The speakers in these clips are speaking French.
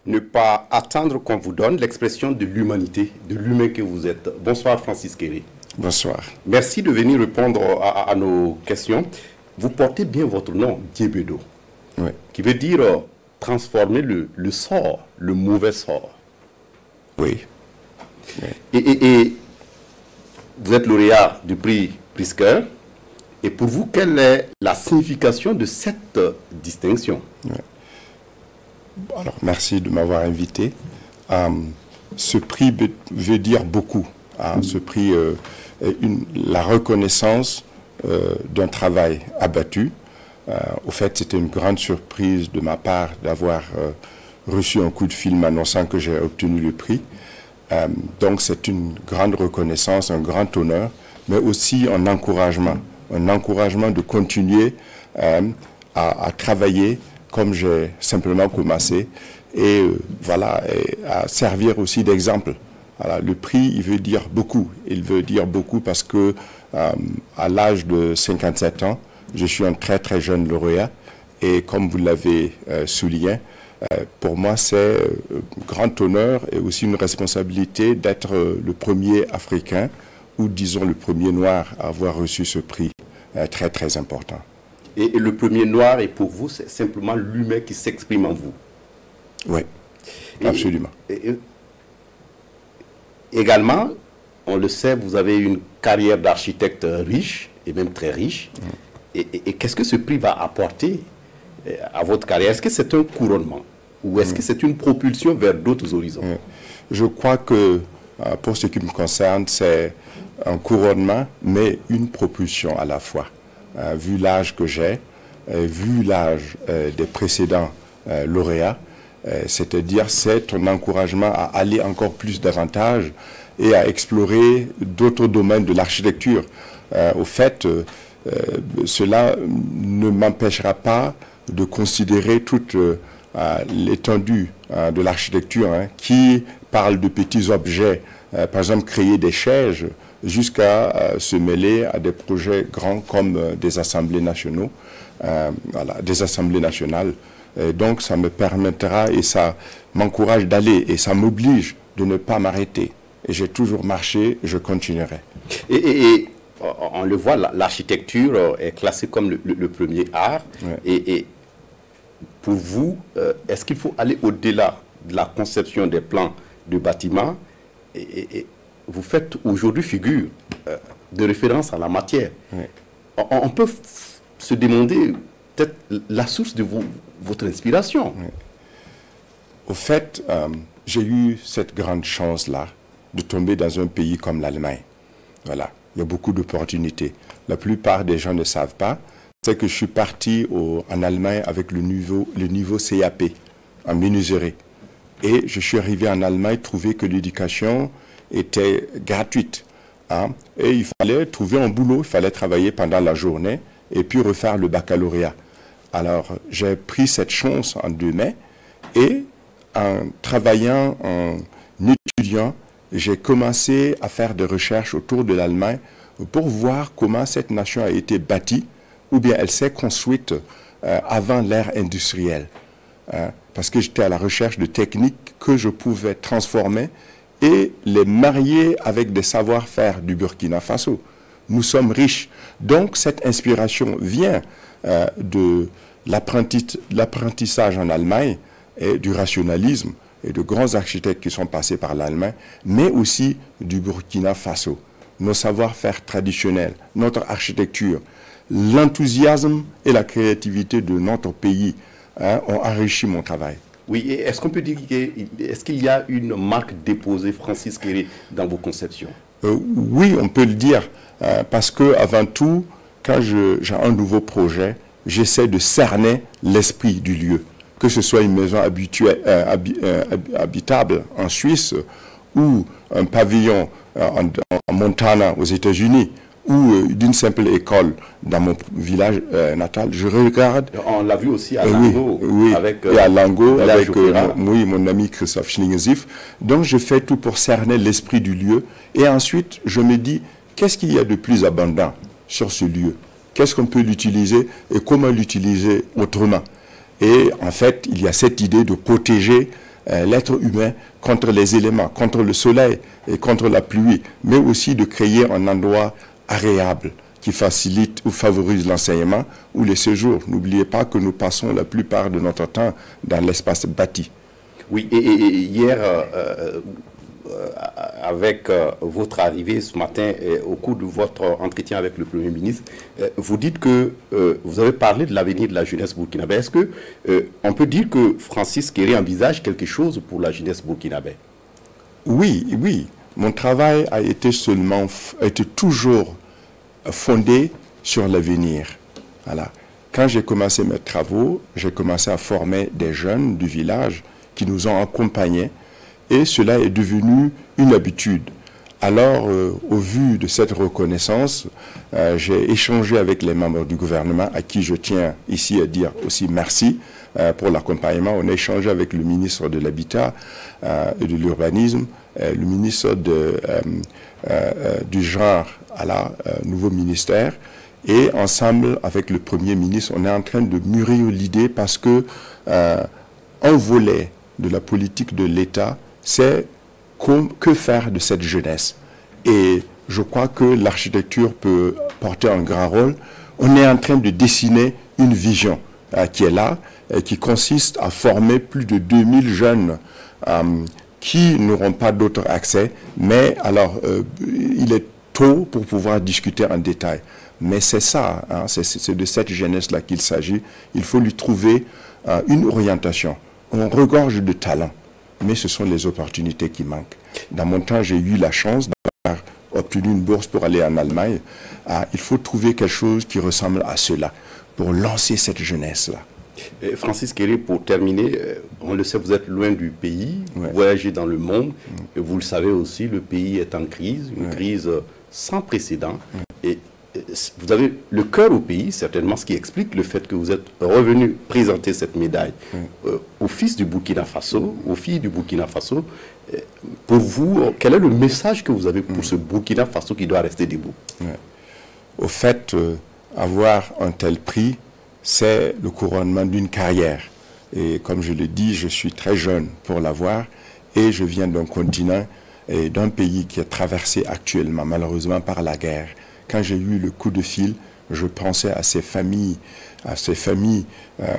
ne pas attendre qu'on vous donne l'expression de l'humanité, de l'humain que vous êtes. Bonsoir Francis Kéré. Bonsoir. Merci de venir répondre à nos questions. Vous portez bien votre nom, Diébedo, Oui. qui veut dire transformer le sort, le mauvais sort. Oui. Oui. Et vous êtes lauréat du prix Pritzker. Et pour vous, quelle est la signification de cette distinction? Oui. Alors, merci de m'avoir invité. Ce prix veut dire beaucoup. Ce prix est la reconnaissance d'un travail abattu. Au fait, c'était une grande surprise de ma part d'avoir reçu un coup de fil m'annonçant que j'ai obtenu le prix. Donc, c'est une grande reconnaissance, un grand honneur, mais aussi un encouragement de continuer à travailler comme j'ai simplement commencé et voilà, et à servir aussi d'exemple. Voilà, le prix, il veut dire beaucoup. Il veut dire beaucoup parce que à l'âge de 57 ans, je suis un très très jeune lauréat et comme vous l'avez souligné, pour moi c'est un grand honneur et aussi une responsabilité d'être le premier Africain ou disons le premier noir à avoir reçu ce prix très très important. Et le premier noir, et pour vous, c'est simplement l'humain qui s'exprime en vous. Oui, absolument. Également, on le sait, vous avez une carrière d'architecte riche, et même très riche. Et qu'est-ce que ce prix va apporter à votre carrière? Est-ce que c'est un couronnement? Ou est-ce que c'est une propulsion vers d'autres horizons? Je crois que, pour ce qui me concerne, c'est un couronnement, mais une propulsion à la fois. Vu l'âge que j'ai, vu l'âge des précédents lauréats, c'est-à-dire c'est un encouragement à aller encore plus davantage et à explorer d'autres domaines de l'architecture. Au fait, cela ne m'empêchera pas de considérer toute l'étendue de l'architecture qui parle de petits objets, par exemple créer des chaises, jusqu'à se mêler à des projets grands comme des assemblées nationaux, voilà, des assemblées nationales. Et donc ça me permettra et ça m'encourage d'aller et ça m'oblige de ne pas m'arrêter. Et j'ai toujours marché, je continuerai. Et on le voit, l'architecture est classée comme le premier art. Ouais. Et pour vous, est-ce qu'il faut aller au-delà de la conception des plans de bâtiments et vous faites aujourd'hui figure de référence à la matière. Oui. On peut se demander peut-être la source de votre inspiration. Oui. Au fait, j'ai eu cette grande chance-là de tomber dans un pays comme l'Allemagne. Voilà, il y a beaucoup d'opportunités. La plupart des gens ne savent pas, c'est que je suis parti en Allemagne avec le niveau CAP, en menuiserie. Et je suis arrivé en Allemagne, trouver que l'éducation était gratuite. Et il fallait trouver un boulot, il fallait travailler pendant la journée et puis refaire le baccalauréat. Alors, j'ai pris cette chance en 2 mains et en travaillant, en étudiant, j'ai commencé à faire des recherches autour de l'Allemagne pour voir comment cette nation a été bâtie ou bien elle s'est construite avant l'ère industrielle. Parce que j'étais à la recherche de techniques que je pouvais transformer et les marier avec des savoir-faire du Burkina Faso. Nous sommes riches. Donc, cette inspiration vient de l'apprentissage en Allemagne et du rationalisme et de grands architectes qui sont passés par l'Allemagne, mais aussi du Burkina Faso. Nos savoir-faire traditionnels, notre architecture, l'enthousiasme et la créativité de notre pays ont enrichi mon travail. Oui, est-ce qu'on peut dire qu'il y a une marque déposée, Francis Kéré, dans vos conceptions? Oui, on peut le dire, parce que avant tout, quand j'ai un nouveau projet, j'essaie de cerner l'esprit du lieu, que ce soit une maison habitable en Suisse ou un pavillon en Montana aux États-Unis ou d'une simple école dans mon village natal. Je regarde... On l'a vu aussi à Lango. Oui, avec, et à Lango avec mon ami Christophe Schlingenzif. Donc je fais tout pour cerner l'esprit du lieu. Et ensuite, je me dis, qu'est-ce qu'il y a de plus abondant sur ce lieu? Qu'est-ce qu'on peut l'utiliser et comment l'utiliser autrement? Et en fait, il y a cette idée de protéger l'être humain contre les éléments, contre le soleil et contre la pluie, mais aussi de créer un endroit agréable qui facilite ou favorise l'enseignement ou les séjours. N'oubliez pas que nous passons la plupart de notre temps dans l'espace bâti. Oui, et hier, avec votre arrivée ce matin, au cours de votre entretien avec le Premier ministre, vous dites que vous avez parlé de l'avenir de la jeunesse burkinabé. Est-ce que on peut dire que Francis Kéré envisage quelque chose pour la jeunesse burkinabé? Oui, oui. Mon travail a été toujours fondé sur l'avenir. Voilà. Quand j'ai commencé mes travaux, j'ai commencé à former des jeunes du village qui nous ont accompagnés et cela est devenu une habitude. Alors, au vu de cette reconnaissance, j'ai échangé avec les membres du gouvernement à qui je tiens ici à dire aussi merci pour l'accompagnement. On a échangé avec le ministre de l'Habitat et de l'Urbanisme, le ministre du Genre à la nouveau ministère. Et ensemble, avec le Premier ministre, on est en train de mûrir l'idée parce que un volet de la politique de l'État, c'est que faire de cette jeunesse. Et je crois que l'architecture peut porter un grand rôle. On est en train de dessiner une vision qui est là, qui consiste à former plus de 2000 jeunes qui n'auront pas d'autre accès. Mais alors, il est tôt pour pouvoir discuter en détail. Mais c'est ça, hein, c'est de cette jeunesse-là qu'il s'agit. Il faut lui trouver une orientation. On regorge de talent, mais ce sont les opportunités qui manquent. Dans mon temps, j'ai eu la chance d'avoir obtenu une bourse pour aller en Allemagne. Il faut trouver quelque chose qui ressemble à cela pour lancer cette jeunesse-là. Francis Kéré, pour terminer, on le sait, vous êtes loin du pays, vous voyagez dans le monde, et vous le savez aussi, le pays est en crise, une crise sans précédent. Et vous avez le cœur au pays, certainement, ce qui explique le fait que vous êtes revenu présenter cette médaille au fils du Burkina Faso, aux filles du Burkina Faso. Pour vous, quel est le message que vous avez pour ce Burkina Faso qui doit rester debout? Au fait, avoir un tel prix, c'est le couronnement d'une carrière. Et comme je le dis, je suis très jeune pour l'avoir et je viens d'un continent et d'un pays qui est traversé actuellement, malheureusement, par la guerre. Quand j'ai eu le coup de fil, je pensais à ces familles,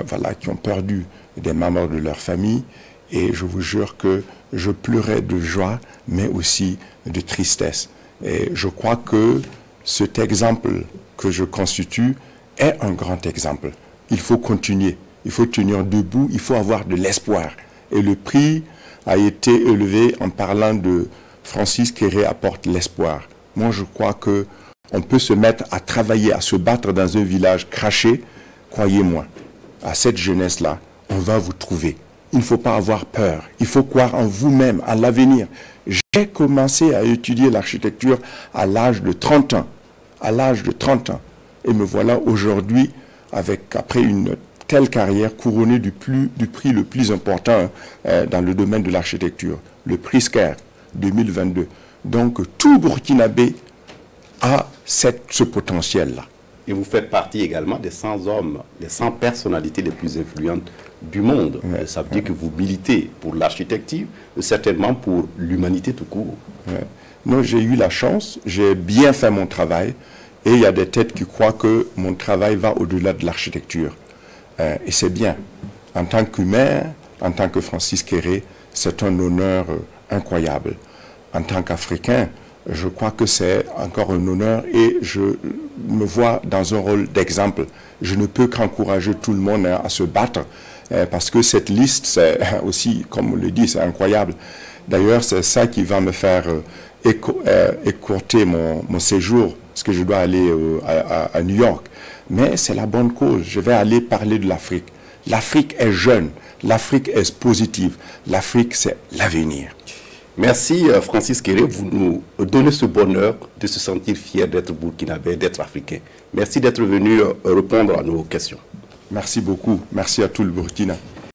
voilà, qui ont perdu des membres de leur famille. Et je vous jure que je pleurais de joie, mais aussi de tristesse. Et je crois que cet exemple que je constitue est un grand exemple. Il faut continuer, il faut tenir debout, il faut avoir de l'espoir. Et le prix a été élevé en parlant de Francis Kéré apporte l'espoir. Moi, je crois que on peut se mettre à travailler, à se battre dans un village craché. Croyez-moi, à cette jeunesse-là, on va vous trouver. Il ne faut pas avoir peur. Il faut croire en vous-même, en l'avenir. J'ai commencé à étudier l'architecture à l'âge de 30 ans. À l'âge de 30 ans. Et me voilà aujourd'hui, après une telle carrière, couronné du prix le plus important dans le domaine de l'architecture, le prix Scaire 2022. Donc, tout Burkinabé a ce potentiel-là. Et vous faites partie également des 100 hommes, des 100 personnalités les plus influentes du monde. Ça veut dire que vous militez pour l'architecture, certainement pour l'humanité tout court. Non, j'ai eu la chance, j'ai bien fait mon travail, et il y a des têtes qui croient que mon travail va au-delà de l'architecture. Et c'est bien. En tant qu'humain, en tant que Francis Kéré, c'est un honneur incroyable. En tant qu'Africain, je crois que c'est encore un honneur et je me vois dans un rôle d'exemple. Je ne peux qu'encourager tout le monde à se battre parce que cette liste, c'est aussi, comme on le dit, c'est incroyable. D'ailleurs, c'est ça qui va me faire écourter mon séjour parce que je dois aller à New York. Mais c'est la bonne cause. Je vais aller parler de l'Afrique. L'Afrique est jeune. L'Afrique est positive. L'Afrique, c'est l'avenir. Merci Francis Kéré, vous nous donnez ce bonheur de se sentir fier d'être burkinabé, d'être africain. Merci d'être venu répondre à nos questions. Merci beaucoup. Merci à tout le Burkina.